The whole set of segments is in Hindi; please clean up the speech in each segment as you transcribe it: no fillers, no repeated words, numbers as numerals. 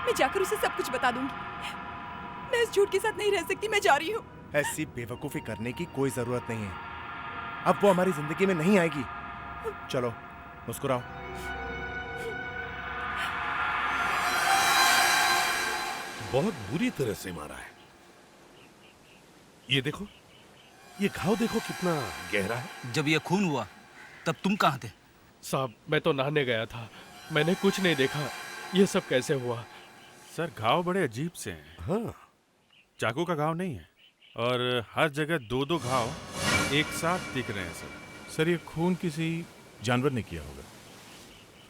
मैं जाकर उसे सब कुछ बता दूंगी। मैं इस झूठ के साथ नहीं रह सकती, मैं जा रही हूँ। ऐसी बेवकूफी करने की कोई जरूरत नहीं है। अब वो हमारी जिंदगी में नहीं आएगी। चलो मुस्कुराओ। बहुत बुरी तरह से मारा है। ये देखो, ये घाव देखो कितना गहरा है। जब ये खून हुआ तब तुम कहाँ थे? साहब, मैं तो नहाने गया था, मैंने कुछ नहीं देखा। ये सब कैसे हुआ? सर घाव बड़े अजीब से हैं। हाँ, चाकू का घाव नहीं है और हर जगह दो दो घाव एक साथ दिख रहे हैं सर। सर ये खून किसी जानवर ने किया होगा।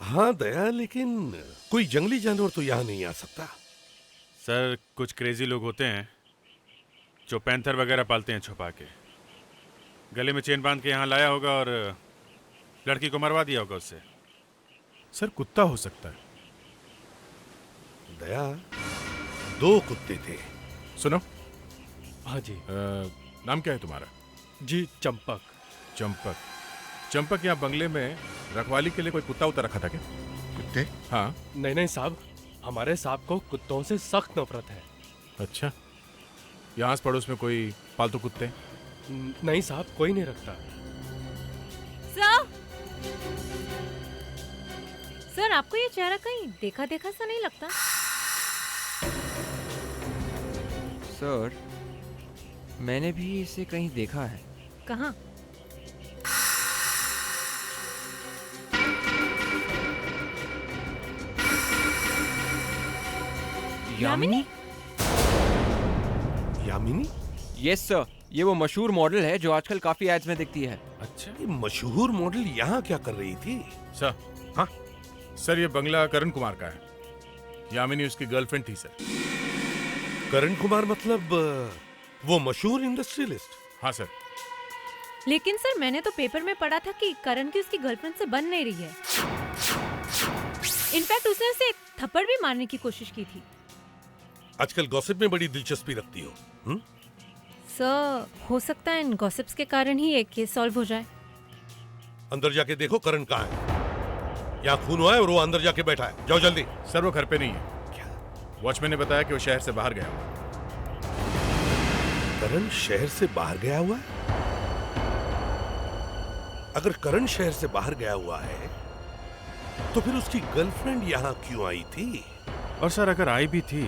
हाँ दया, लेकिन कोई जंगली जानवर तो यहाँ नहीं आ सकता। सर कुछ क्रेजी लोग होते हैं जो पैंथर वगैरह पालते हैं छुपा के। गले में चेन बांध के यहाँ लाया होगा और लड़की को मरवा दिया होगा उससे। सर कुत्ता हो सकता है। दया, 2 कुत्ते थे। सुनो। हाँ जी। नाम क्या है तुम्हारा? जी चंपक। चंपक। चंपक, यहाँ बंगले में रखवाली के लिए कोई कुत्ता उतर रखा था क्या? कुत्ते? हाँ। नहीं नहीं साहब, हमारे साहब को कुत्तों से सख्त नफरत है। अच्छा, यहाँ आस पड़ोस में कोई पालतू कुत्ते? नहीं साहब, कोई नहीं रखता। सर, आपको ये चेहरा कहीं देखा देखा सा नहीं लगता? सर, मैंने भी इसे कहीं देखा है। कहाँ? यामिनी? यामिनी? यस सर, ये वो मशहूर मॉडल है जो आजकल काफी एड्स में दिखती है। अच्छा, ये मशहूर मॉडल यहाँ क्या कर रही थी? सर। हाँ सर, ये बंगला करण कुमार का है। यामिनी उसकी गर्लफ्रेंड थी सर। करण कुमार मतलब वो मशहूर इंडस्ट्रियलिस्ट? हाँ सर। लेकिन सर, मैंने तो पेपर में पढ़ा था कि करण की उसकी गर्लफ्रेंड से बन नहीं रही है। इनफैक्ट उसने उसे एक थप्पड़ भी मारने की कोशिश की थी। आजकल गॉसिप में बड़ी दिलचस्पी रखती हो। सर, हो सकता है इन गॉसिप्स के कारण ही एक केस सॉल्व हो जाए। अंदर जाके देखो करण कहाँ है। यहाँ खून हुआ है और वो अंदर जाके बैठा है। जाओ जल्दी। सर वो घर पे नहीं है। क्या? वॉचमैन ने बताया कि वो शहर से बाहर गया हुआ। करण शहर से बाहर गया हुआ है? अगर करण शहर से बाहर गया हुआ है तो फिर उसकी गर्लफ्रेंड यहाँ क्यों आई थी? और सर अगर आई भी थी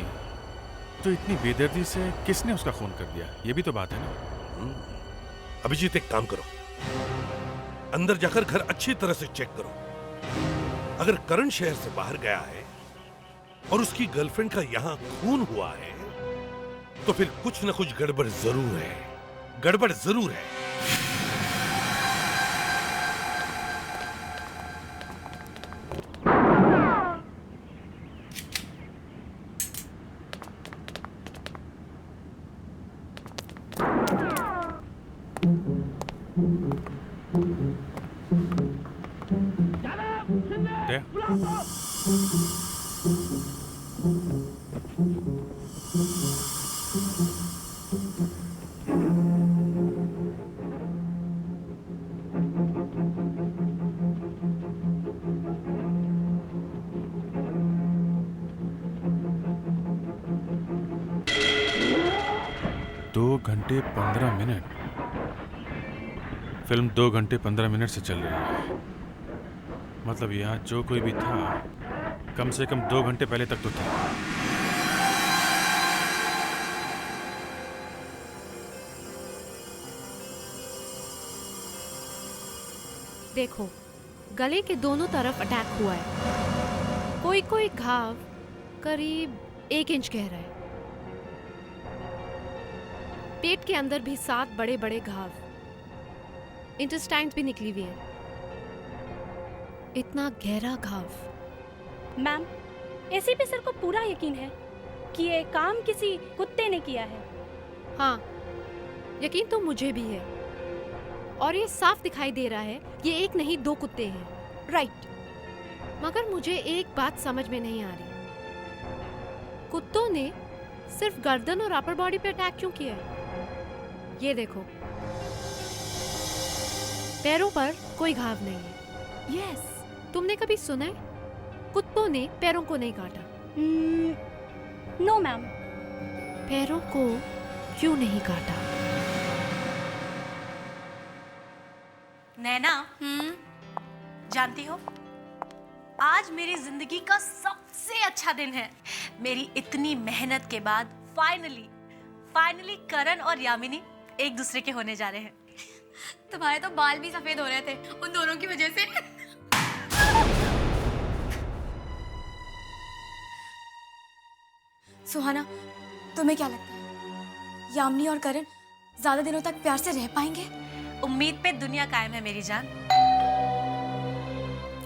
तो इतनी बेदर्दी से किसने उसका खून कर दिया, ये भी तो बात है ना। अभिजीत, एक काम करो, अंदर जाकर घर अच्छी तरह से चेक करो। अगर करण शहर से बाहर गया है और उसकी गर्लफ्रेंड का यहाँ खून हुआ है तो फिर कुछ न कुछ गड़बड़ जरूर है। गड़बड़ जरूर है। दया, 2 घंटे 15 मिनट। फिल्म 2 घंटे 15 मिनट से चल रही है। मतलब यहाँ जो कोई भी था कम से कम 2 घंटे पहले तक तो था। देखो, गले के दोनों तरफ अटैक हुआ है। कोई कोई घाव करीब 1 इंच गहरा है। पेट के अंदर भी 7 बड़े बड़े घाव, इंटेस्टाइन्स भी निकली हुई है। इतना गहरा घाव। मैम, एसीपी सर को पूरा यकीन है कि ये काम किसी कुत्ते ने किया है। हाँ, यकीन तो मुझे भी है। और ये साफ दिखाई दे रहा है ये एक नहीं 2 कुत्ते हैं। राइट। मगर मुझे एक बात समझ में नहीं आ रही, कुत्तों ने सिर्फ गर्दन और अपर बॉडी पे अटैक क्यों किया है? ये देखो, पैरों पर कोई घाव नहीं है। यस, तुमने कभी सुना है कुत्तों ने पैरों को नहीं काटा? No ma'am. पैरों को क्यों नहीं काटा? नैना, जानती हो आज मेरी जिंदगी का सबसे अच्छा दिन है। मेरी इतनी मेहनत के बाद फाइनली करण और यामिनी एक दूसरे के होने जा रहे हैं। तुम्हारे तो बाल भी सफेद हो रहे थे उन दोनों की वजह से। सुहाना, तुम्हें क्या लगता है यामिनी और करण ज्यादा दिनों तक प्यार से रह पाएंगे? उम्मीद पे दुनिया कायम है मेरी जान।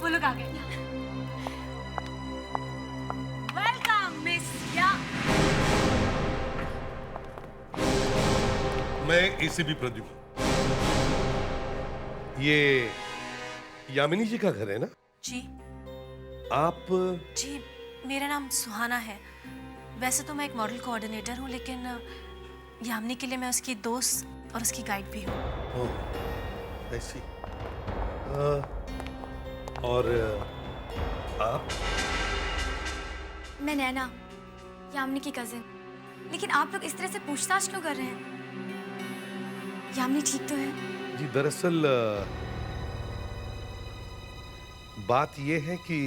वो लोग आ गए। वेलकम मिस या। मैं एसीपी प्रद्युम्न। ये यामिनी जी का घर है ना? जी। आप? जी, मेरा नाम सुहाना है। वैसे तो मैं एक मॉडल कोऑर्डिनेटर हूँ, लेकिन यामिनी के लिए मैं उसकी दोस्त और उसकी गाइड भी हूँ। ऐसी। और आप? मैं नैना, यामिनी की कजिन। लेकिन आप लोग इस तरह से पूछताछ क्यों कर रहे हैं? यामिनी ठीक तो है? जी, दरअसल बात यह है कि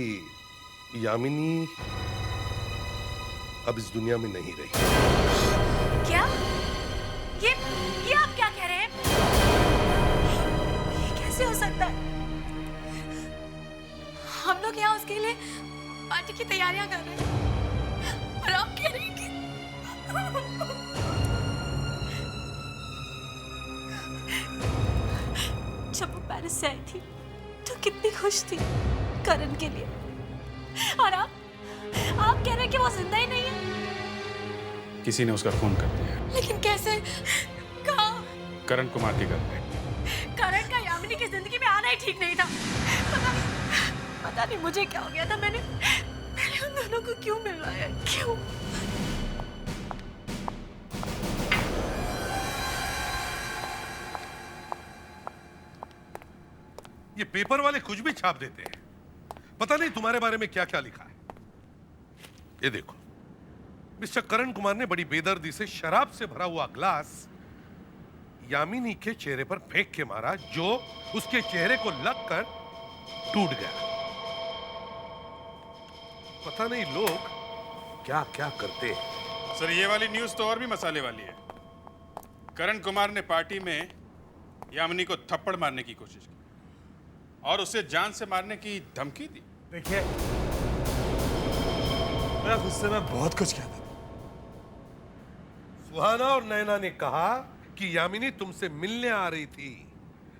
यामिनी अब इस दुनिया में नहीं रही। क्या? ये आप क्या कह रहे हैं? ये कैसे हो सकता है? हम लोग यहाँ उसके लिए पार्टी की तैयारियां कर रहे हैं और आप कह रहे हैं कि जब वो पेरिस से आई थी तो कितनी खुश थी करण के लिए, और आप कह रहे हैं कि वो जिंदा ही नहीं है। किसी ने उसका खून कर दिया। लेकिन कैसे? कहाँ? करण कुमार के घर पे। करण का यामिनी की जिंदगी में आना ही ठीक नहीं था। पता नहीं मुझे क्या हो गया था। मैंने उन दोनों को क्यों मिलवाया? क्यों? ये पेपर वाले कुछ भी छाप देते हैं। पता नहीं तुम्हारे बारे में क्या क्या लिखा है। ये देखो, मिस्टर करण कुमार ने बड़ी बेदर्दी से शराब से भरा हुआ ग्लास यामिनी के चेहरे पर फेंक के मारा, जो उसके चेहरे को लगकर टूट गया। पता नहीं लोग क्या क्या करते हैं। सर, ये वाली न्यूज़ तो और भी मसाले वाली है। करण कुमार ने पार्टी में यामिनी को थप्पड़ मारने की कोशिश की और उसे जान से मारने की धमकी दी। देखिए, मैं गुस्से में बहुत कुछ कहता था। सुहाना और नैना ने कहा कि यामिनी तुमसे मिलने आ रही थी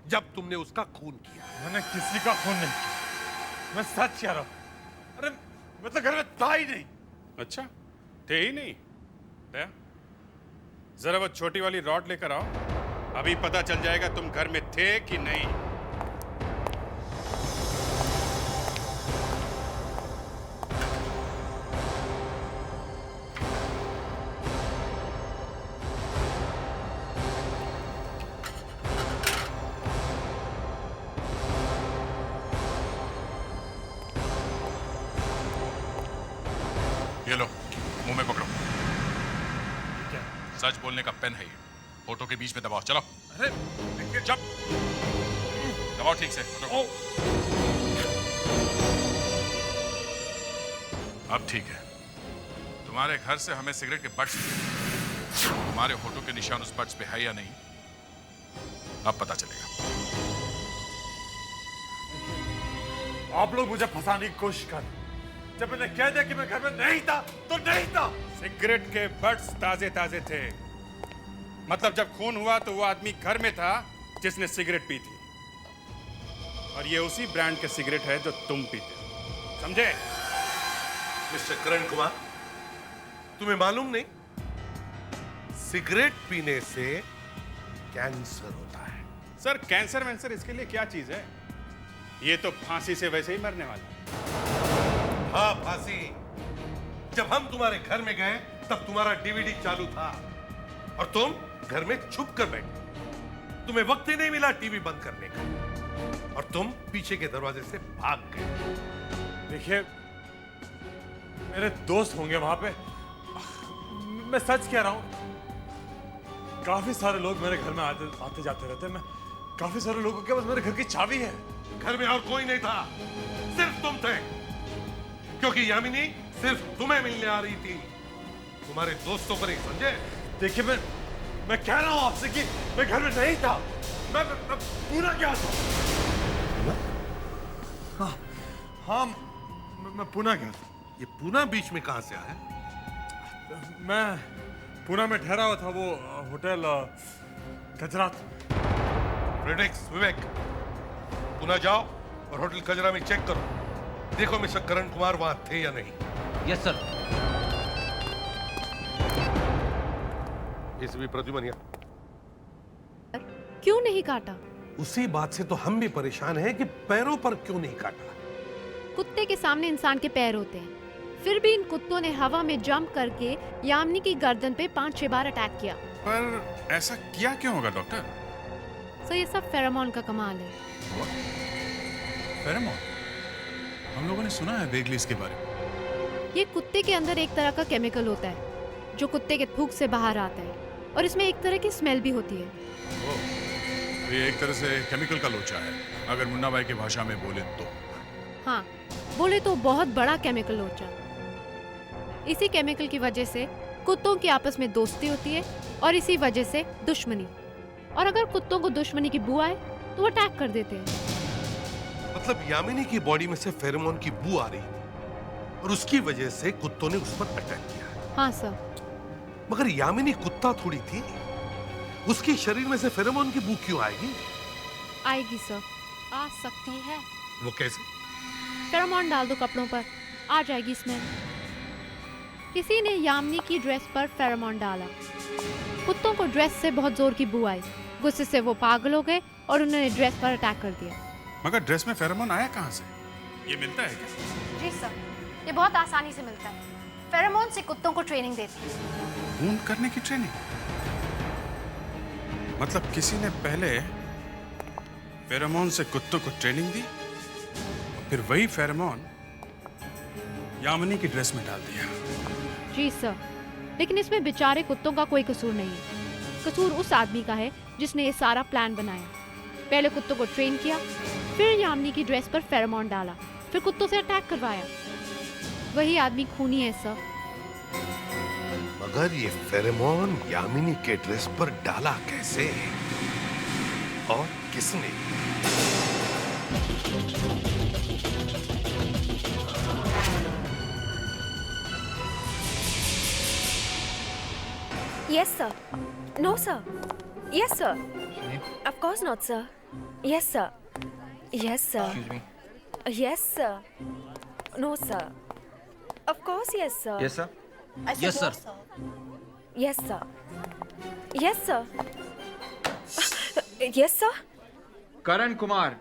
जब तुमने उसका खून किया। मैंने किसी का खून नहीं किया, मैं सच कह रहा हूं। अरे मैं तो घर में था ही नहीं। अच्छा, थे ही नहीं? दया, जरा वो छोटी वाली रॉड लेकर आओ, अभी पता चल जाएगा तुम घर में थे कि नहीं। ये लो, मुंह में पकड़ो। सच बोलने का पेन है ये, फोटो के बीच में दबाओ। चलो। अरे जब दबाओ ठीक से। अब ठीक है। तुम्हारे घर से हमें सिगरेट के बट्स मिले। तुम्हारे फोटो के निशान उस बट्स पे है या नहीं, अब पता चलेगा। आप लोग मुझे फंसाने की कोशिश कर। जब मैंने कह दिया कि मैं घर में नहीं था तो नहीं था। सिगरेट के बट्स ताजे ताजे थे, मतलब जब खून हुआ तो वो आदमी घर में था जिसने सिगरेट पी थी, और ये उसी ब्रांड के सिगरेट है जो तुम पीते हो। समझे? मिस्टर करण कुमार, तुम्हें मालूम नहीं, सिगरेट पीने से कैंसर होता है। सर, कैंसर वैंसर इसके लिए क्या चीज है? ये तो फांसी से वैसे ही मरने वाला है। हाँ, फांसी। जब हम तुम्हारे घर में गए तब तुम्हारा डीवीडी चालू था और तुम घर में छुप कर बैठे। तुम्हें वक्त ही नहीं मिला टीवी बंद करने का और तुम पीछे के दरवाजे से भाग गए। देखिए, मेरे दोस्त होंगे वहां पे, मैं सच कह रहा हूँ, काफी सारे लोग मेरे घर में आते जाते रहते हैं। मैं काफी सारे लोगों के पास मेरे घर की चाबी है। घर में और कोई नहीं था, सिर्फ तुम थे, क्योंकि यामिनी सिर्फ तुम्हें मिलने आ रही थी, तुम्हारे दोस्तों पर नहीं, समझे? देखिए मैं कह रहा हूँ आपसे कि मैं घर में नहीं था। मैं पूना गया था। हाँ, मैं पुणे गया था। ये पुणे बीच में कहां से आया? मैं पुणे में ठहरा हुआ था, वो होटल गुजरात। विवेक, पुणे जाओ और होटल कजरा में चेक करो, देखो मिस्टर करण कुमार वहां थे या नहीं। Yes sir. इस भी प्रद्युमन क्यों नहीं काटा? उसी बात से तो हम भी परेशान हैं कि पैरों पर क्यों नहीं काटा। कुत्ते के सामने इंसान के पैर होते हैं, फिर भी इन कुत्तों ने हवा में जंप करके यामिनी की गर्दन पे 5-6 बार अटैक किया। पर ऐसा किया क्यों होगा डॉक्टर? सर ये सब फेरोमोन का कमाल है। फेरोमोन? हम लोगों ने सुना है वेगली इसके बारे में। ये कुत्ते के अंदर एक तरह का केमिकल होता है जो कुत्ते के थूक से बाहर आता है, और इसमें एक तरह की स्मेल भी होती है। ये एक तरह से केमिकल का लोचा है, अगर मुन्ना भाई की भाषा में बोले तो। हाँ, बोले तो बहुत बड़ा केमिकल लोचा। इसी केमिकल की वजह से कुत्तों की आपस में दोस्ती होती है और इसी वजह से दुश्मनी। और अगर कुत्तों को दुश्मनी की बू आए तो वो अटैक कर देते हैं। मतलब यामिनी की बॉडी में से फेरोमोन की बू आ रही थी और उसकी वजह से कुत्तों ने उस पर अटैक किया। हाँ सर। मगर यामिनी कुत्ता थोड़ी थी, उसके शरीर में से फेरोमोन की बू क्यों आएगी? आएगी सर, आ सकती है। वो कैसे? फेरोमोन डाल दो कपड़ों पर, आ जाएगी स्मेल। किसी ने यामिनी की ड्रेस पर फेरोमोन डाला, कुत्तों को ड्रेस से बहुत जोर की बू आई, गुस्से से वो पागल हो गए और उन्होंने ड्रेस पर अटैक कर दिया। मगर ड्रेस में फेरोमोन आया कहाँ से? ये मिलता है क्या? जी सर, ये बहुत आसानी से मिलता है। फेरोमोन से कुत्तों को ट्रेनिंग देती है। खून करने की ट्रेनिंग? मतलब किसी ने पहले फेरोमोन से कुत्तों को ट्रेनिंग दी, फिर वही फेरोमोन यामिनी की ड्रेस में डाल दिया। जी सर, लेकिन इसमें बेचारे कुत्तों का कोई कसूर नहीं है। कसूर उस आदमी का है जिसने ये सारा प्लान बनाया। पहले कुत्तों को ट्रेन किया, फिर यामिनी की ड्रेस पर फेरोमोन डाला, फिर कुत्तों से अटैक करवाया। वही आदमी खूनी है सर। मगर ये फेरोमोन यामिनी के ड्रेस पर डाला कैसे और किसने? Yes, sir. No, sir. Yes, sir. Of course not, sir. Yes, sir. Yes, sir. Excuse me. Yes, sir. No, sir. Of course, yes, sir. Yes, sir. I said Yes, no, sir. Yes, sir. Yes, sir. Yes, sir. Karan Kumar,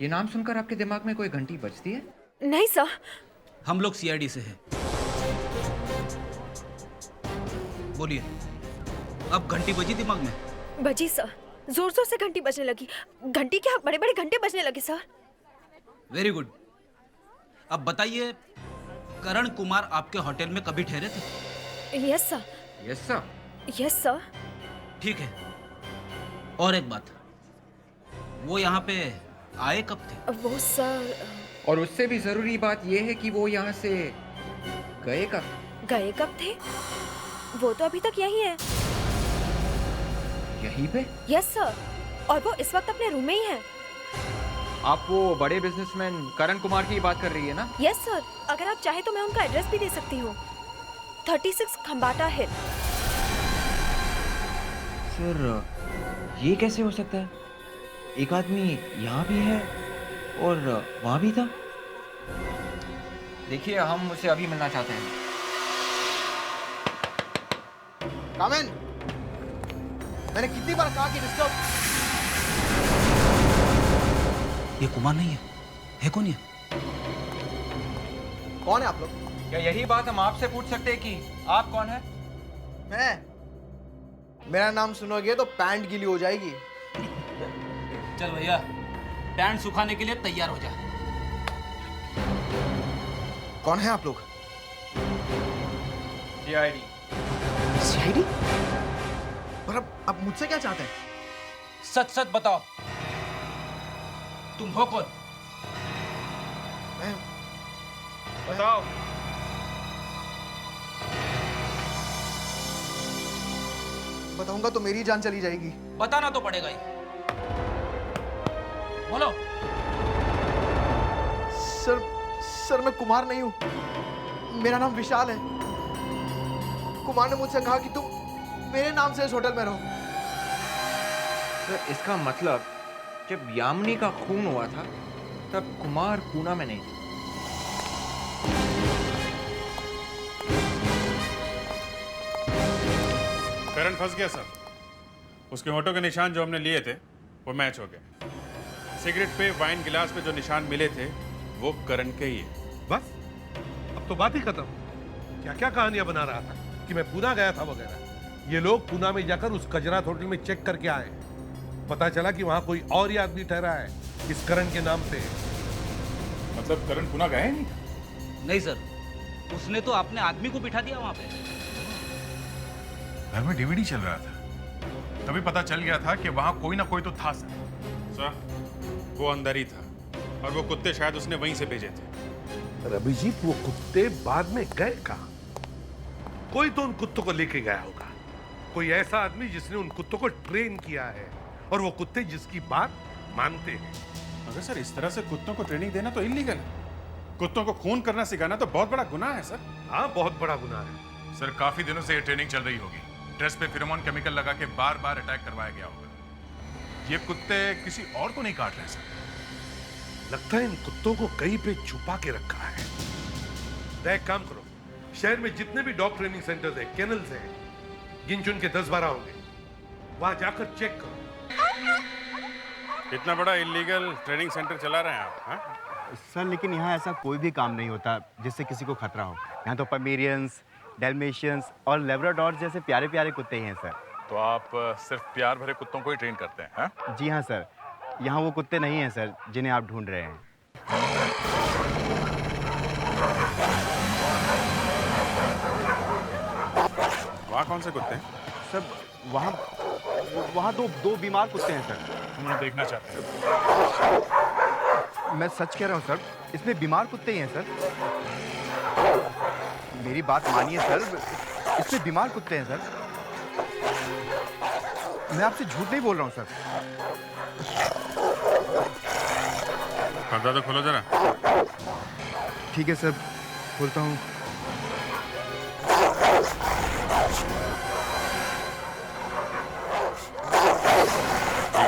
ये नाम सुनकर आपके दिमाग में कोई घंटी बजती है? नहीं सर। हम लोग सीआईडी से हैं। बोलिए, अब घंटी बजी दिमाग में? बजी सर, जोर जोर से घंटी बजने लगी। घंटी क्या, बड़े बड़े घंटे बजने लगे सर। Very good. अब बताइए, करण कुमार आपके होटल में कभी ठहरे थे? Yes sir. Yes sir. Yes sir. ठीक है, और एक बात, वो यहाँ पे आए कब थे? वो सर, और उससे भी जरूरी बात ये है कि वो यहाँ से गए कब? गए कब थे? वो तो अभी तक यही है। यहीं पे? यस सर, और वो इस वक्त अपने रूम में ही है। आप वो बड़े बिजनेसमैन करण कुमार की बात कर रही है ना? यस सर, अगर आप चाहे तो मैं उनका एड्रेस भी दे सकती हूँ। 36 खंबाटा हिल। सर, ये कैसे हो सकता है? एक आदमी यहाँ भी है और वहाँ भी था। देखिए, हम उसे अभी मिलना चाहते हैं। कामेन, मैंने कितनी बार कहा कि डिस्टर्ब। ये कुमार नहीं है कौन ये? कौन है आप लोग? क्या यही बात हम आपसे पूछ सकते हैं कि आप कौन है? मेरा नाम सुनोगे तो पैंट गीली हो जाएगी। चल भैया, पैंट सुखाने के लिए तैयार हो जा। कौन है आप लोग? सीआईडी। आईडी? पर अब मुझसे क्या चाहते हैं? सच सच बताओ, तुम हो कौन? बताओ। बताऊंगा तो मेरी जान चली जाएगी। बताना तो पड़ेगा ही। बोलो। सर मैं कुमार नहीं हूं, मेरा नाम विशाल है। कुमार ने मुझसे कहा कि तुम मेरे नाम से इस होटल में रहो। सर इसका मतलब जब यामिनी का खून हुआ था तब कुमार पूना में नहीं था। करण फंस गया सर। उसके होठों के निशान जो हमने लिए थे वो मैच हो गए। सिगरेट पे, वाइन गिलास पे जो निशान मिले थे वो करण के ही है। बस अब तो बात ही खत्म। क्या क्या कहानियां बना रहा था कि मैं पूना गया था वगैरह। ये लोग पूना में जाकर उस कजरात होटल में चेक करके आए। पता चला कि वहां कोई और ही आदमी ठहरा है इस करण के नाम से। मतलब करण पूना गया ही नहीं? नहीं सर, उसने तो अपने आदमी को बिठा दिया वहां पे। घर में डीवीडी चल रहा था, तभी पता चल गया था कि वहां कोई ना कोई तो था सर। वो अंदर ही था और वो कुत्ते शायद उसने वहीं से भेजे थे। अभिजीत, वो कुत्ते बाद में गए कहां? कोई तो उन कुत्तों को लेके गया होगा। कोई ऐसा आदमी जिसने उन कुत्तों को ट्रेन किया है और वो कुत्ते जिसकी बात मानते हैं। मगर सर इस तरह से कुत्तों को ट्रेनिंग देना तो इलीगल है। कुत्तों को खून करना सिखाना तो बहुत बड़ा गुनाह है सर। हाँ, बहुत बड़ा गुनाह है। सर काफी दिनों से ये ट्रेनिंग चल रही होगी। ड्रेस पे फिरोमोन केमिकल लगा के बार बार अटैक करवाया गया होगा। ये कुत्ते किसी और को नहीं काट रहे सर। लगता है इन कुत्तों को कहीं पे छुपा के रखा है। तो एक काम करो, शहर में जितने भी डॉग ट्रेनिंग सेंटर्स हैं, केनल्स हैं, गिन चुन के 10-12 होंगे, वहां जाकर चेक करो। इतना बड़ा इलीगल ट्रेनिंग सेंटर चला रहे हैं आप? हाँ? सर लेकिन यहाँ ऐसा कोई भी काम नहीं होता जिससे किसी को खतरा हो। यहाँ तो पमेरियंस, डेल्मेशियंस और लेब्राडोर जैसे प्यारे प्यारे कुत्ते ही हैं सर। तो आप सिर्फ प्यार भरे कुत्तों को ही ट्रेन करते हैं? हाँ? जी हाँ सर, यहाँ वो कुत्ते नहीं हैं सर जिन्हें आप ढूंढ रहे हैं। वहाँ कौन से कुत्ते हैं? सर वहाँ दो बीमार कुत्ते हैं सर। हम उन्हें देखना चाहते हैं। मैं सच कह रहा हूँ सर, इसमें बीमार कुत्ते ही हैं सर। मेरी बात मानिए सर, इसमें बीमार कुत्ते हैं सर। मैं आपसे झूठ नहीं बोल रहा हूँ सर। पर्दा तो खोलो जरा। ठीक है सर, खोलता हूँ।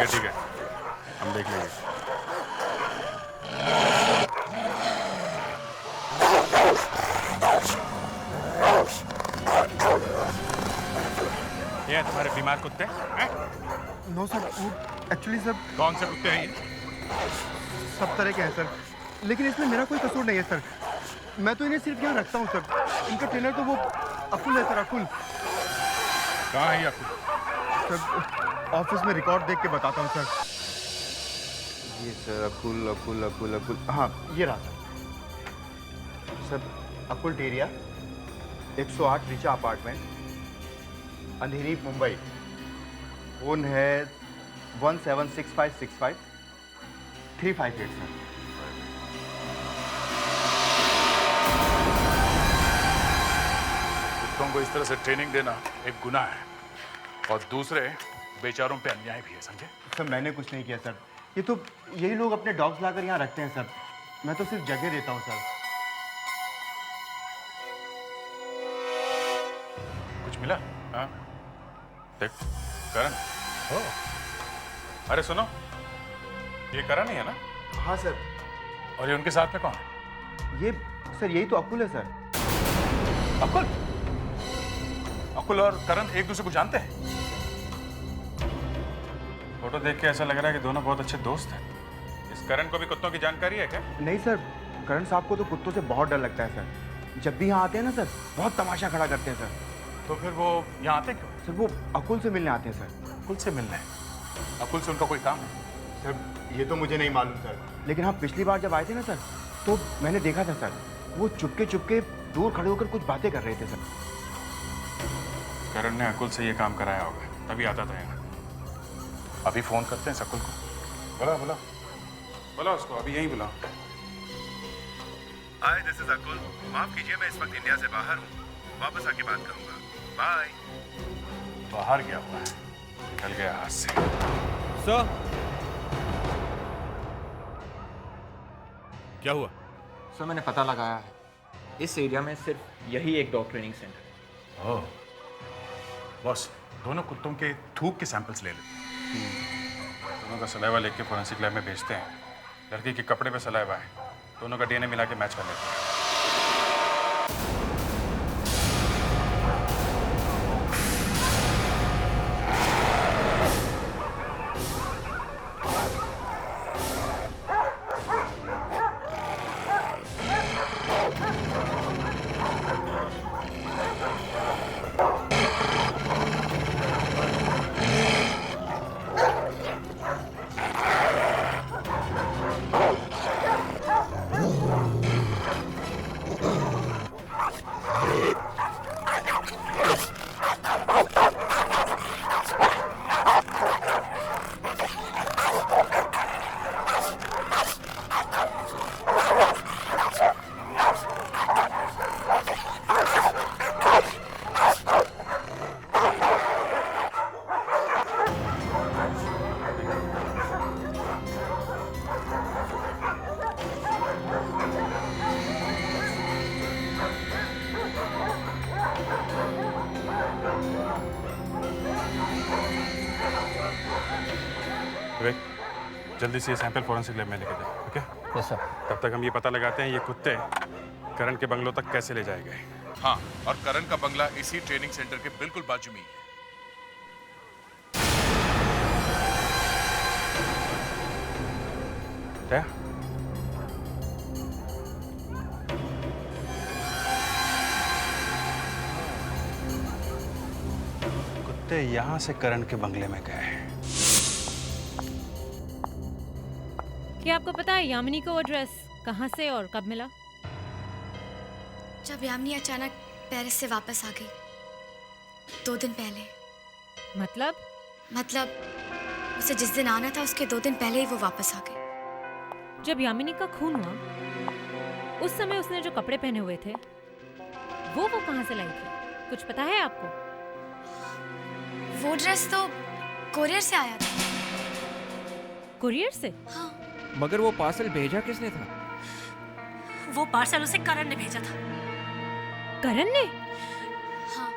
ठीक है, हम देख लेंगे। ये तुम्हारे बीमार कुत्ते हैं? नो सर, वो एक्चुअली सर। कौन से कुत्ते हैं ये? सब तरह के हैं सर, लेकिन इसमें मेरा कोई कसूर नहीं है सर। मैं तो इन्हें सिर्फ यहाँ रखता हूँ सर। इनका ट्रेनर तो वो अकुल है सर, अकुल। कहाँ है ये अकुल? सर ऑफिस में रिकॉर्ड देख के बताता हूँ सर। ये सर अकुल अकुल अकुल अकुल, हाँ ये रहा सर। अकुल टेरिया, 108 रीचा अपार्टमेंट, अंधेरी, मुंबई। फोन है 176565-358 सर। कुत्तों को इस तरह से ट्रेनिंग देना एक गुनाह है और दूसरे बेचारों पे अन्याय भी है, समझे? सर मैंने कुछ नहीं किया सर, ये तो यही लोग अपने डॉग्स लाकर यहाँ रखते हैं सर। मैं तो सिर्फ जगह देता हूँ सर। कुछ मिला? हाँ देख, करण। अरे सुनो, ये करण ही है ना? हाँ सर। और ये उनके साथ में कौन है? ये सर यही तो अकुल है सर। अकुल? अकुल और करण एक दूसरे को जानते हैं? फोटो देख के ऐसा लग रहा है कि दोनों बहुत अच्छे दोस्त हैं। इस करण को भी कुत्तों की जानकारी है क्या? नहीं सर, करण साहब को तो कुत्तों से बहुत डर लगता है सर। जब भी यहाँ आते हैं ना सर, बहुत तमाशा खड़ा करते हैं सर। तो फिर वो यहाँ आते क्यों? सर वो अकुल से मिलने आते हैं सर। अकुल से मिलने? अकुल से उनका कोई काम है? सर ये तो मुझे नहीं मालूम सर, लेकिन हाँ पिछली बार जब आए थे ना सर, तो मैंने देखा था सर, वो चुपके चुपके दूर खड़े होकर कुछ बातें कर रहे थे सर। करण ने अकुल से ये काम कराया होगा, तभी आता था यहाँ। अभी फोन करते हैं अकुल को। बुला बुला बुला उसको, अभी यहीं बुला। हाय, दिस इज अकुल। माफ कीजिए, मैं इस वक्त इंडिया से बाहर हूँ, वापस आके बात करूंगा। बाय। बाहर गया हुआ है, निकल गया हाथ से। सर, क्या हुआ? सर मैंने पता लगाया है, इस एरिया में सिर्फ यही एक डॉग ट्रेनिंग सेंटर है। ओह बॉस, दोनों कुत्तों के थूक के सैंपल्स ले लेते हैं। दोनों का सलाइवा लेके फोरेंसिक लैब में भेजते हैं। लड़की के कपड़े पे सलाइवा है, दोनों का डीएनए मिला के मैच कर लेते हैं। जल्दी से ये सैंपल फोरेंसिक लैब में लेके जाओ, ओके? Yes sir. तब तक हम ये पता लगाते हैं ये कुत्ते करण के बंगलों तक कैसे ले जाए गए। हाँ, और करण का बंगला इसी ट्रेनिंग सेंटर के बिल्कुल बाजू में ही है। क्या? कुत्ते यहाँ से करण के बंगले में गए हैं। क्या आपको पता है यामिनी को वो ड्रेस कहाँ से और कब मिला? जब यामिनी अचानक पेरिस से वापस आ गई 2 दिन पहले। मतलब उसे जिस दिन आना था उसके 2 दिन पहले ही वो वापस आ गई। जब यामिनी का खून हुआ उस समय उसने जो कपड़े पहने हुए थे वो कहाँ से लाई थी? कुछ पता है आपको? वो ड्रेस तो कोरियर से आया था। कुरियर से? हाँ। मगर वो पार्सल भेजा किसने था? वो पार्सल उसे करण ने भेजा था। करण ने? हाँ।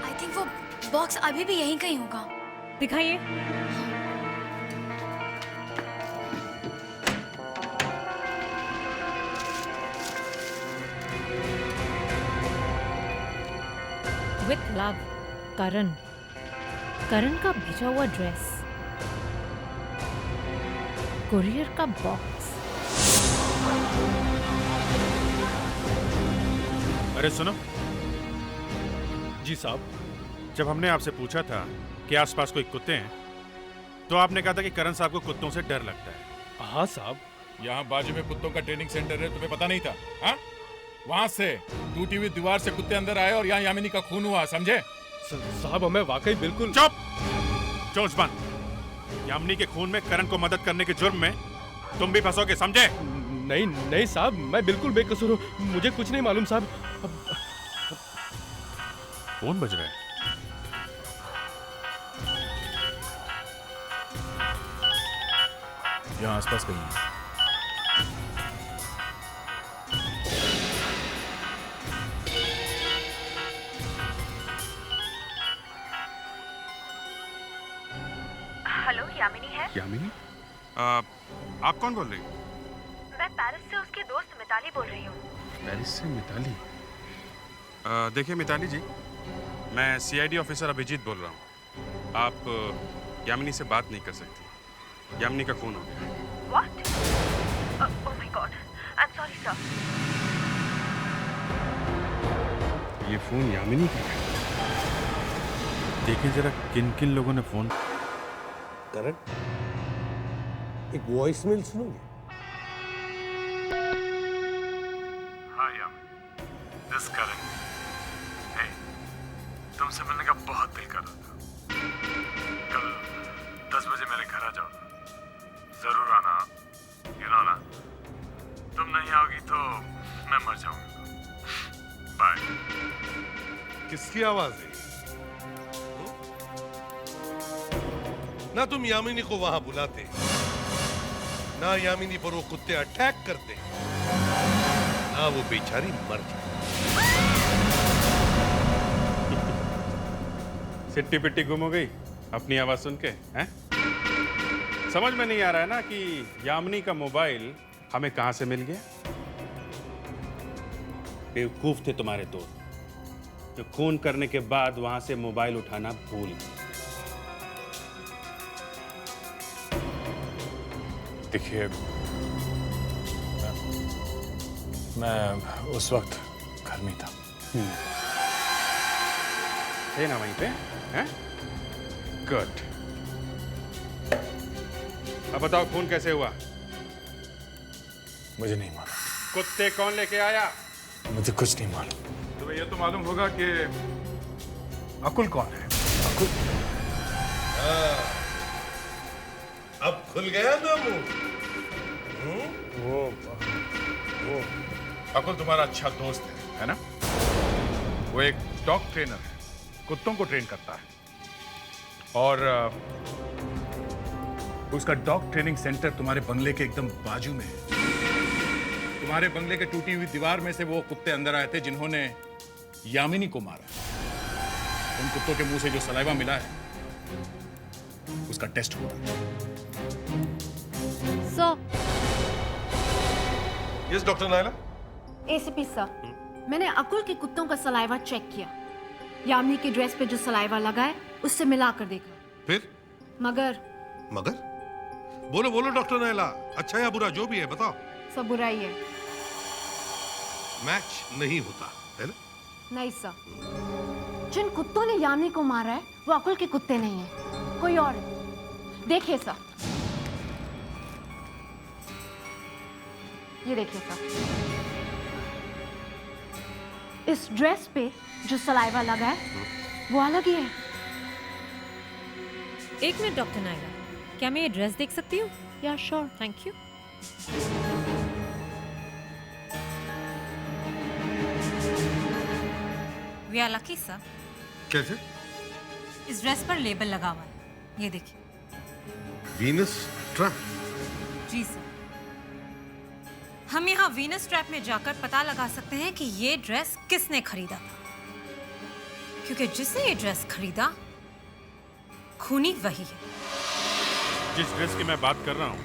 आई थिंक वो बॉक्स अभी भी यहीं कहीं होगा। दिखाइए। विथ लव, करण। करण का भेजा हुआ ड्रेस, कुरियर का बॉक्स। अरे सुनो जी साहब। जब हमने आपसे पूछा था कि आसपास कोई कुत्ते हैं तो आपने कहा था कि करण साहब को कुत्तों से डर लगता है। हाँ साहब। यहाँ बाजू में कुत्तों का ट्रेनिंग सेंटर है, तुम्हें पता नहीं था? हाँ, वहाँ से टूटी हुई दीवार से कुत्ते अंदर आए और यहाँ यामिनी का खून हुआ, समझे? साहब हमें वाकई बिल्कुल। चुप! चोच बंद। यामिनी के खून में करण को मदद करने के जुर्म में तुम भी फंसोगे, समझे? नहीं नहीं साहब, मैं बिल्कुल बेकसूर हूँ, मुझे कुछ नहीं मालूम साहब। फोन बज रहा है। यहाँ आसपास कहीं है। हेलो, यामिनी है? यामिनी? आप कौन बोल रही हो? मैं पेरिस से उसकी दोस्त मिताली बोल रही हूँ। पेरिस से मिताली? देखिए मिताली जी, मैं सीआईडी ऑफिसर अभिजीत बोल रहा हूँ। आप यामिनी से बात नहीं कर सकती। यामिनी का खून हो गया। What? Oh my God, I'm sorry sir. ये फोन यामिनी का है। देखिए जरा किन किन लोगों ने फोन। करण, एक वॉइसमेल सुनोगे? हाँ यामिनी, दिस करण। हे, तुमसे मिलने का बहुत दिल कर रहा था। कल 10 बजे मेरे घर आ जाओ, जरूर आना। ना तुम नहीं आओगी तो मैं मर जाऊंगा। बाय। किसकी आवाज है? ना तुम यामिनी को वहां बुलाते, ना यामिनी पर वो कुत्ते अटैक करते, ना वो बेचारी मर जाती। सिट्टी पिट्टी गुम हो गई अपनी आवाज सुन के, हैं? समझ में नहीं आ रहा है ना कि यामिनी का मोबाइल हमें कहां से मिल गया? बेवकूफ थे तुम्हारे दोस्त जो खून करने के बाद वहां से मोबाइल उठाना भूल गए। देखिए, मैं उस वक्त घर में था। थे ना वहीं पे, हैं? गुड। अब बताओ खून कैसे हुआ? मुझे नहीं मालूम। कुत्ते कौन लेके आया? मुझे कुछ नहीं मालूम। तुम्हें यह तो मालूम होगा कि अकुल कौन है? अकुल? अब खुल गया ना मुंह। वो अकुल तुम्हारा अच्छा दोस्त है ना? वो एक डॉग ट्रेनर है, कुत्तों को ट्रेन करता है, और उसका डॉग ट्रेनिंग सेंटर तुम्हारे बंगले के एकदम बाजू में है। तुम्हारे बंगले के टूटी हुई दीवार में से वो कुत्ते अंदर आए थे जिन्होंने यामिनी को मारा। उन कुत्तों के मुंह से जो सलाइवा मिला है उसका टेस्ट हुआ। Yes doctor Naila. ACP sir, मैंने अकुल के कुत्तों का सलाइवा चेक किया। यामिनी की ड्रेस पे जो सलाइवा लगा है उससे मिलाकर देखा। फिर? मगर बोलो बोलो डॉक्टर नायला, अच्छा या बुरा जो भी है बताओ। सब बुरा ही है। मैच नहीं होता है ना? नहीं सर, जिन कुत्तों ने यामिनी को मारा है वो अकुल के कुत्ते नहीं है, कोई और है। देखिए सर, ये देखिए सर, इस ड्रेस पे जो सलाइवा लगा है वो अलग ही है। एक मिनट डॉक्टर नायला, क्या मैं ये ड्रेस देख सकती हूँ? या sure, thank you. We are lucky sir. कैसे? इस ड्रेस पर लेबल लगा हुआ है, ये देखिए। Venus trap? जी सर। हम यहाँ वीनस ट्रैप में जाकर पता लगा सकते हैं कि ये ड्रेस किसने खरीदा था, क्योंकि जिसने ये ड्रेस खरीदा खूनी वही है। जिस ड्रेस की मैं बात कर रहा हूँ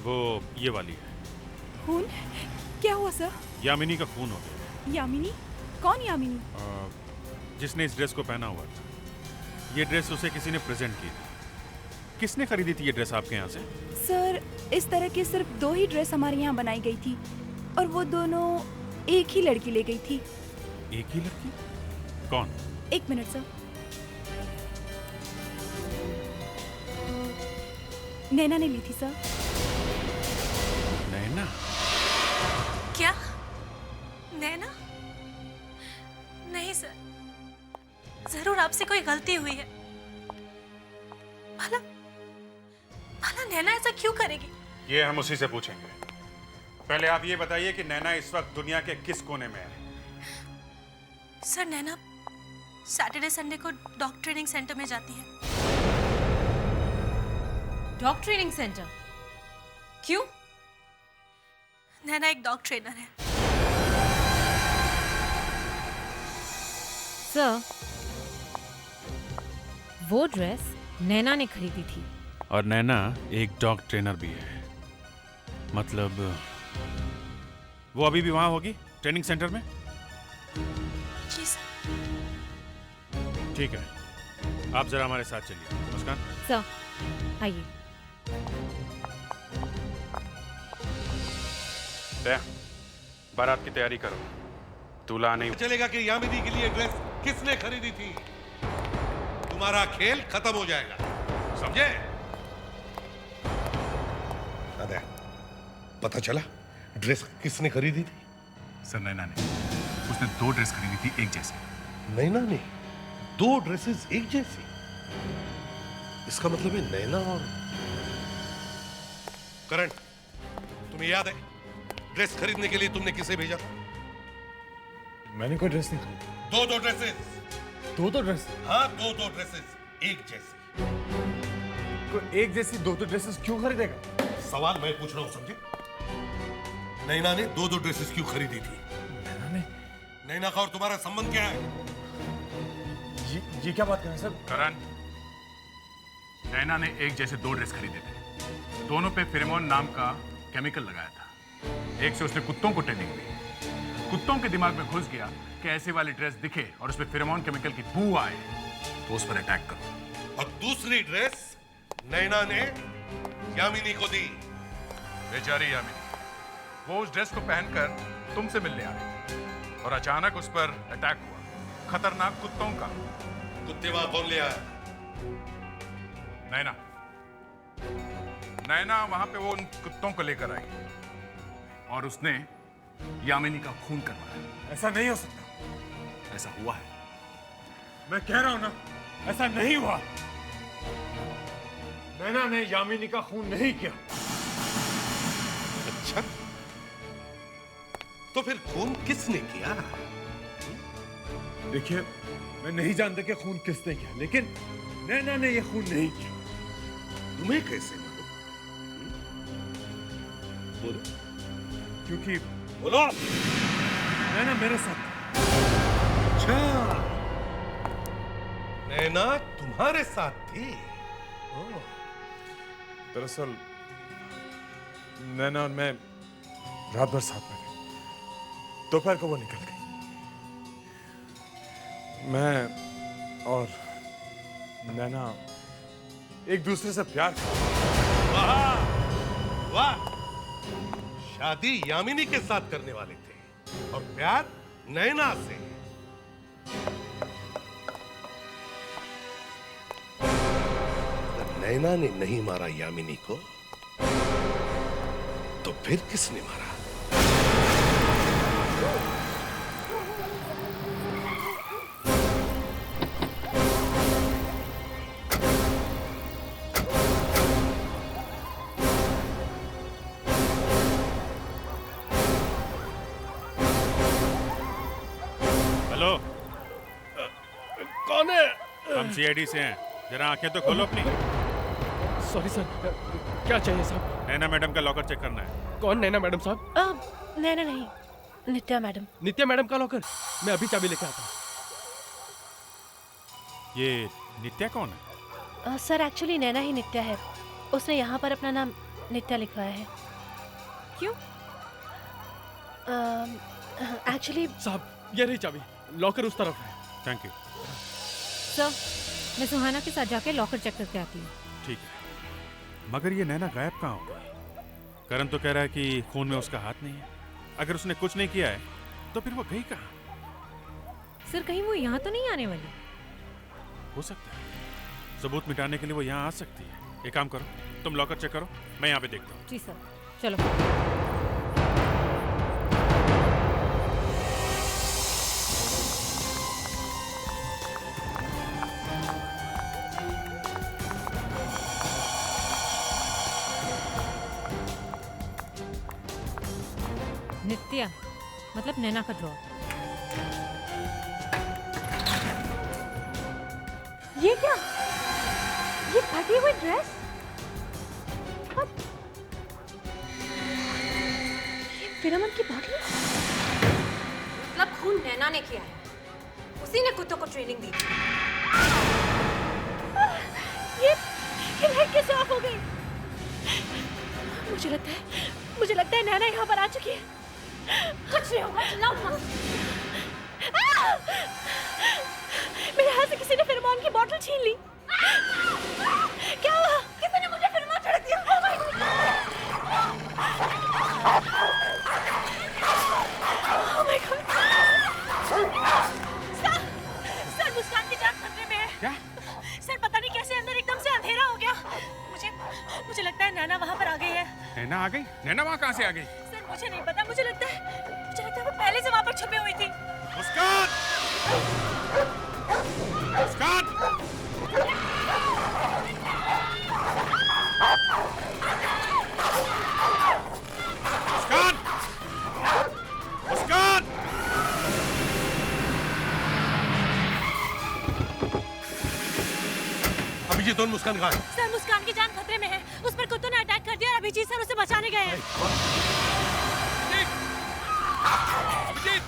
वो ये वाली है। खून? क्या हुआ सर? यामिनी का खून हो गया। यामिनी? कौन यामिनी? जिसने इस ड्रेस को पहना हुआ था। ये ड्रेस उसे किसी ने प्रेजेंट की थी। किसने खरीदी थी ये ड्रेस आपके यहाँ से? सर, इस तरह की सिर्फ 2 ही ड्रेस हमारे यहाँ बनाई गई थी, और वो दोनों एक ही लड़की ले गई थी। एक ही लड़की? कौन? 1 मिनट सर। नैना ने ली थी सर। नैना? क्या? नैना? नहीं सर, जरूर आपसे कोई गलती हुई है। भला नैना ऐसा क्यों करेगी? ये हम उसी से पूछेंगे। पहले आप ये बताइए कि नैना इस वक्त दुनिया के किस कोने में है? सर, नैना सैटरडे संडे को डॉग ट्रेनिंग सेंटर में जाती है। Dog training centre? क्यों? नैना एक डॉग ट्रेनर है। सर, वो ड्रेस नैना ने खरीदी थी। और नैना एक डॉग ट्रेनर भी है। मतलब वो अभी भी वहां होगी ट्रेनिंग सेंटर में? जी सर। ठीक है, आप जरा हमारे साथ चलिए। मुस्कान। सर, आइए। बारात की तैयारी करो। दूल्हा नहीं चलेगा कि यामिनी के लिए ड्रेस किसने खरीदी थी। तुम्हारा खेल खत्म हो जाएगा, समझे? अरे, पता चला ड्रेस किसने खरीदी थी? सर, नैना ने। उसने 2 ड्रेस खरीदी थी एक जैसे। नैना ने? 2 ड्रेसेस एक जैसी? इसका मतलब है नैना और करण, तुम्हें याद है ड्रेस खरीदने के लिए तुमने किसे भेजा था? मैंने कोई ड्रेस नहीं खरीदी। 2 ड्रेसेस। 2 ड्रेस? हाँ, 2 ड्रेसेस एक जैसी। कोई एक जैसी 2 ड्रेसेस क्यों खरीदेगा? सवाल मैं पूछ रहा हूं, समझे? नैना ने 2 ड्रेसेस क्यों खरीदी थी? नैना का और तुम्हारा संबंध क्या है? ये क्या बात कर रहे हैं सर? करण, नैना ने एक जैसे 2 ड्रेस खरीदे थे। दोनों पे फेरोमोन नाम का केमिकल लगाया था। एक से उसने कुत्तों को ट्रेनिंग दी। कुत्तों के दिमाग में घुस गया कि ऐसे वाली ड्रेस दिखे और उसमें फेरोमोन केमिकल की बू आए तो उस पर अटैक करो। और दूसरी ड्रेस नैना ने यामिनी को दी। बेचारी यामिनी, वो उस ड्रेस को पहनकर तुमसे मिलने आ रही थी और अचानक उस पर अटैक हुआ, खतरनाक कुत्तों का। कुत्ते वहां कौन ले आया? नैना। नैना वहां पे वो उन कुत्तों को लेकर आई और उसने यामिनी का खून करवाया। ऐसा नहीं हो सकता। ऐसा हुआ है। मैं कह रहा हूं ना, ऐसा नहीं हुआ। नैना ने यामिनी का खून नहीं किया। अच्छा, तो फिर खून किसने किया? देखिए, मैं नहीं जानता कि खून किसने किया, लेकिन नैना ने यह खून नहीं किया। तुम्हें कैसे मालूम? बोलो। क्योंकि बोलो। नैना मेरे साथ। अच्छा, नैना तुम्हारे साथ थी? दरअसल नैना और मैं रात भर साथ में थे। दोपहर को वो निकल गई। मैं और नैना एक दूसरे से प्यार करते। वाह वाह, शादी यामिनी के साथ करने वाले थे और प्यार नैना से। नैना ने नहीं मारा यामिनी को तो फिर किसने मारा? हेलो, कौन है? हम सीआईडी से हैं, जरा आंखें तो खोलो अपनी। सॉरी सर, क्या चाहिए साहब? नैना मैडम का लॉकर चेक करना है। कौन नैना मैडम साहब? नैना नहीं, नित्या मैडम। नित्या मैडम का लॉकर? मैं अभी चाबी लेकर आता हूँ। ये नित्या कौन है? सर एक्चुअली नैना ही नित्या है। उसने यहाँ पर अपना नाम नित्या लिखवाया है। क्यों? एक्चुअली साहब, ये रही चाबी, लॉकर उस तरफ है। Thank you sir. मैं सुहाना के साथ जाके लॉकर चेक करके आती हूँ। ठीक है, मगर ये नैना गायब कहाँ हो गई? करण तो कह रहा है कि खून में उसका हाथ नहीं है। अगर उसने कुछ नहीं किया है तो फिर वो गई कहाँ? सर कहीं वो यहाँ तो नहीं आने वाली? हो सकता है, सबूत मिटाने के लिए वो यहाँ आ सकती है। एक काम करो, तुम लॉकर चेक करो, मैं यहाँ पे देखता हूँ। जी सर, चलो। नित्या मतलब नैना का ड्रॉर। ये क्या? ये फटी हुई ड्रेस? और ये फिरोमोन की बॉटल? मतलब खून नैना ने किया है। उसी ने कुत्तों को ट्रेनिंग दी थी। ये लाइट कैसे ऑफ हो गई? मुझे लगता है नैना यहाँ पर आ चुकी है। कुछ नहीं होगा, चिल्लाओ मत। मेरे हाथ से किसी ने फिरोमोन की बोतल छीन ली। क्या हुआ? किसी ने मुझे फिरोमोन छिड़क दिया। Oh my God! Oh my God! Sir, Muskaan की जान खतरे में है। क्या? सर पता नहीं कैसे अंदर एकदम से अंधेरा हो गया। मुझे लगता है नैना वहाँ पर आ गई है। नैना आ गई? नैना वहाँ कहाँ से आ गई? सर मुझे नहीं पता, मुझे लगता है वो पहले से वहाँ पर छुपी हुई थी। मुस्कान! अभिजीत और मुस्कान कहाँ है? सर मुस्कान की जान खतरे में है। उस पर कुत्तों ने अटैक कर दिया और अभिजीत सर उसे बचाने गए हैं। अभिजीत!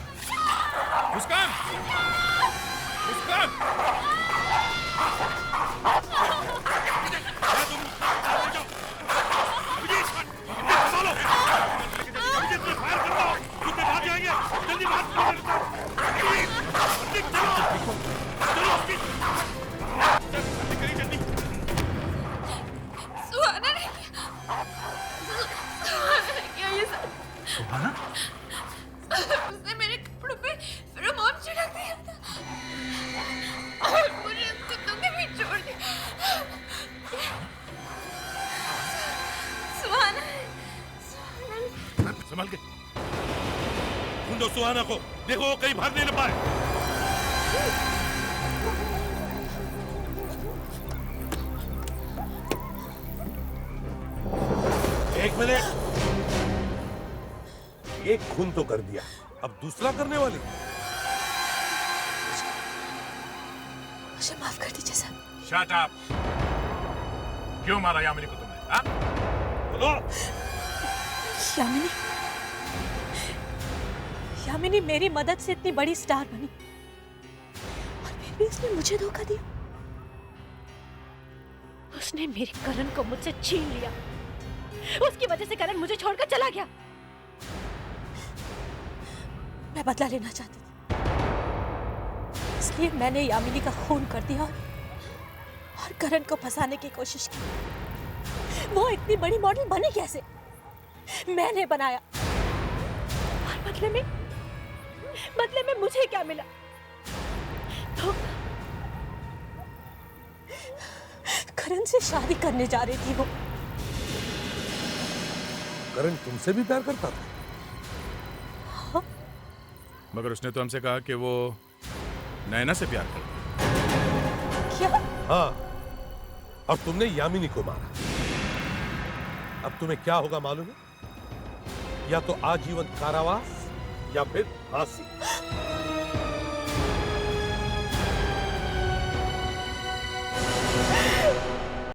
मुस्कान! मुस्कान! जल्दी बात करो। सुहाना ने क्या ये सब? सुहाना? उसने मेरे कपड़ों पे फेरोमोन छिड़क दिया था और मुझे उन कुत्तों के बीच छोड़ दिया। सुहाना संभाल के ढूंढो सुहाना को, देखो वो कहीं भाग नहीं न पाए। एक मिनट, एक खून तो कर दिया, अब दूसरा करने वाली? मुझे माफ कर दीजिए सर। Shut up! क्यों मारा यामिनी को तुमने? हाँ? बोलो। यामिनी, यामिनी मेरी मदद से इतनी बड़ी स्टार बनी और फिर भी उसने मुझे धोखा दिया। उसने मेरे करण को मुझसे छीन लिया। उसकी वजह से करण मुझे छोड़कर चला गया। मैं बदला लेना चाहती थी, इसलिए मैंने यामिनी का खून कर दिया और करण को फंसाने की कोशिश की। वो इतनी बड़ी मॉडल बनी कैसे? मैंने बनाया। और बदले में मुझे क्या मिला? तो करण से शादी करने जा रही थी वो। करण तुमसे भी प्यार करता था? हाँ? मगर उसने तो हमसे कहा कि वो नैना से प्यार करता। क्या? हाँ, और तुमने यामिनी को मारा। अब तुम्हें क्या होगा मालूम है? या तो आजीवन कारावास या फिर फांसी।